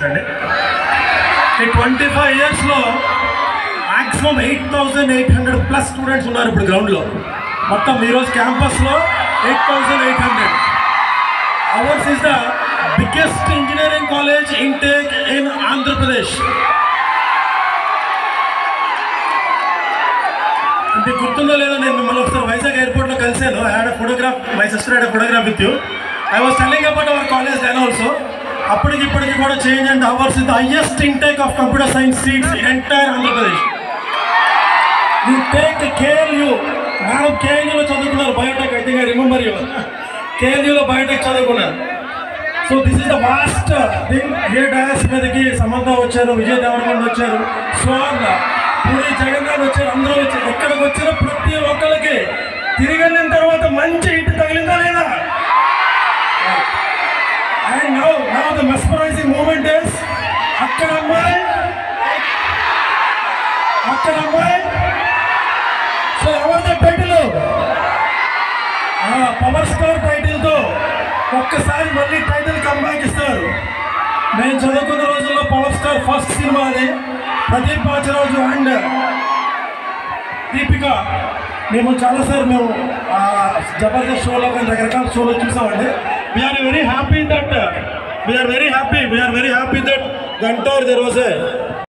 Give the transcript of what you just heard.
అండి. ఈ 25 yearsలో maximum 8,800+ students ఉన్నారు ఇప్పుడు గ్రౌండ్లో. మొత్తం ఈరోజు క్యాంపస్లో 8,800. Ours is the biggest engineering college intake in Andhra Pradesh. మీకు గుర్తుందో లేదో, నేను మిమ్మల్ని ఒకసారి వైజాగ్ ఎయిర్పోర్ట్లో కలిసాను. I had a photograph, my sister had a photograph with you. I was telling about our college then also. అప్పటికి ఇప్పటికి కూడా change and ours is the highest intake of computer science seats in entire Andhra Pradesh. You take KLU. Madam KLUలో చదువుకున్నారు biotech. I think I remember you. KLUలో biotech చదువుకున్నారు. So this is the vast thing. ఏ dais మీదకి సమంత వచ్చారు, విజయ్ దేవరకొండ వచ్చారు, స్వర్ణ, పూరి జగన్నాథ్ వచ్చారు, అందరూ వచ్చారు. ఎక్కడికి వచ్చిన ప్రతి ఒక్కరికి తిరిగి వెళ్ళిన తర్వాత మంచి హిట్ తగిలిందా లేదా? And now the mesmerising moment is అక్కడ అమ్మాయి. సో ఎవరిది టైటిల్? పవర్ స్టార్ టైటిల్తో ఒక్కసారి మళ్ళీ టైటిల్ కంబ్యాక్ ఇస్తారు. నేను చదువుకున్న రోజుల్లో పవర్ స్టార్ ఫస్ట్ సినిమా అది. ప్రదీప్ పాచరాజు అండ్ దీపిక. మేము చాలాసార్లు జబర్దస్త్ షోలో కానీ రకరకాల షోలో చూసామండి. We are very happy that the entire there was a